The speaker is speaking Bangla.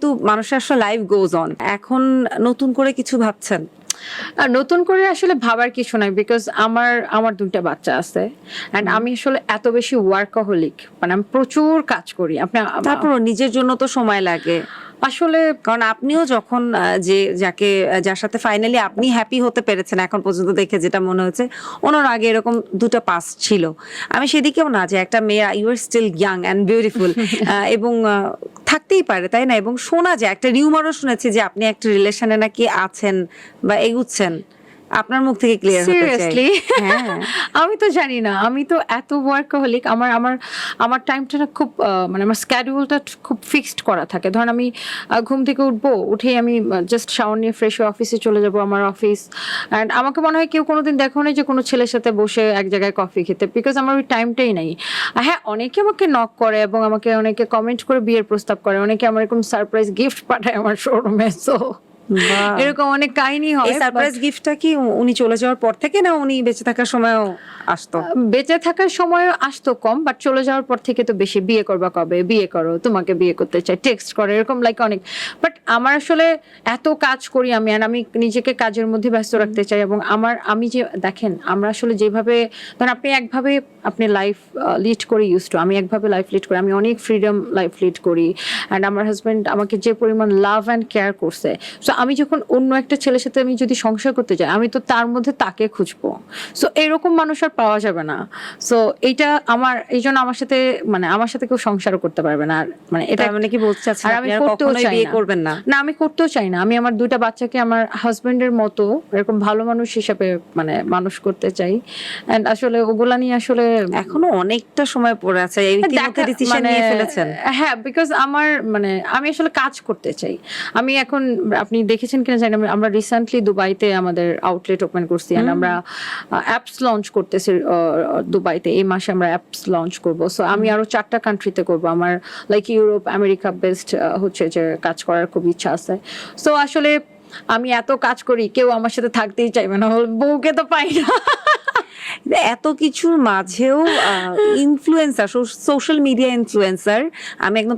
কিন্তু মানুষের আসলে লাইফ গোজ অন। এখন নতুন করে কিছু ভাবছেন? আর নতুন করে আসলে ভাবার কিছু নাই, বিকজ আমার দুইটা বাচ্চা আছে এন্ড আমি আসলে এত বেশি ওয়ার্কাহলিক, মানে আমি প্রচুর কাজ করি। তারপরও নিজের জন্য তো সময় লাগে আসলে কারণ আপনিও যখন যার সাথে ফাইনালি আপনি হ্যাপি হতে পেরেছেন এখন পর্যন্ত দেখে যেটা মনে হচ্ছে, ওনার আগে এরকম দুটো পাস ছিল। আমি সেদিকেও না যে একটা মেয়ে, you are still young and beautiful এবং থাকতেই পারে, তাই না? এবং শোনা যায়, একটা রিউমারও শুনেছি যে আপনি একটা রিলেশনে নাকি আছেন বা এগুচ্ছেন। আপনার মুখ থেকে ক্লিয়ার হতে চাই। সিরিয়াসলি হ্যাঁ, আমি তো জানি না, আমি তো এত ওয়ার্কাহলিক। আমার টাইমটা না খুব মানে আমার স্ক্যাডিউলটা খুব ফিক্সড করা থাকে। ধরেন আমি ঘুম থেকে উঠবো, উঠেই আমি জাস্ট শাওয়ার নিয়ে ফ্রেশ হয়ে অফিসে চলে যাব, আমার অফিস। অ্যান্ড আমাকে মনে হয় কেউ কোনোদিন দেখো না যে কোনো ছেলের সাথে বসে এক জায়গায় কফি খেতে, বিকজ আমার ওই টাইমটাই নেই। হ্যাঁ, অনেকে আমাকে নক করে এবং অনেকে কমেন্ট করে বিয়ের প্রস্তাব করে, অনেকে আমার এরকম সারপ্রাইজ গিফট পাঠায় আমার শোরুমে। সো বাহ। এরকম অনেক কাহিনী হয়। এই সারপ্রাইজ গিফটটা কি উনি চলে যাওয়ার পর থেকে, না উনি বেঁচে থাকার সময়ও আসতো? বেঁচে থাকার সময় আসতো কম, বাট চলে যাওয়ার পর থেকে তো বেশি। বিয়ে করবা কবে, বিয়ে করো, তোমাকে বিয়ে করতে চাই, টেক্সট করে, এরকম লাইক অনেক। বাট আমার আসলে এত কাজ করি আমি, আর আমি নিজেকে কাজের মধ্যে ব্যস্ত রাখতে চাই। এবং আমি যে দেখেন, আমরা আসলে যেভাবে, ধরেন আপনি একভাবে আপনি লাইফ লিড করে ইউজ টু, আমি একভাবে লাইফ লিড করি, আমি অনেক ফ্রিডম লাইফ লিড করি। অ্যান্ড আমার হাজব্যান্ড আমাকে যে পরিমাণ লাভ অ্যান্ড কেয়ার করছে, সো আমি যখন অন্য একটা ছেলের সাথে আমি যদি সংসার করতে যাই, আমি তো তার মধ্যে তাকে খুঁজবো। সো এরকম মানুষ আর পাওয়া যাবে না। সো এইটা এই জন্য আমার সাথে কেউ সংসারও করতে পারবে না। আর মানে এটা মানে কি বলতে চাচ্ছেন, আর আমি আপনি আর করতেও কখনোই চাই বিয়ে না। করবেন না? না, আমি করতেও চাই না। আমি আমার দুইটা বাচ্চাকে আমার হাজবেন্ডের মতো এরকম ভালো মানুষ হিসেবে মানে মানুষ করতে চাই। এন্ড আসলে ওগুলা নিয়ে আসলে এখনো অনেকটা সময় পড়ে আছে, এই ইতিমধ্যে ডিসিশন নিয়ে ফেলেছেন? হ্যাঁ, বিকজ আমি আসলে কাজ করতে চাই। আমি এখন, আপনি দেখেছেন কিনা জানি না, আমরা রিসেন্টলি দুবাইতে আমাদের আউটলেট ওপেন করছি। এন্ড আমরা অ্যাপস লঞ্চ করতেছি দুবাইতে। এই মাসে আমরা অ্যাপস লঞ্চ করব। সো আমি আরো 4টা কান্ট্রিতে করব। আমার লাইক ইউরোপ, আমেরিকা বেস্ট হচ্ছে যে কাজ করার খুব ইচ্ছা আছে। সো আসলে আমি এত কাজ করি, কেউ আমার সাথে থাকতেই চাইবে না, বউকে তো পাই না। এত কিছুর মাঝেও ইনফ্লুয়েন্সার, সোশ্যাল মিডিয়া ইনফ্লুয়েন্সার, আমি একদম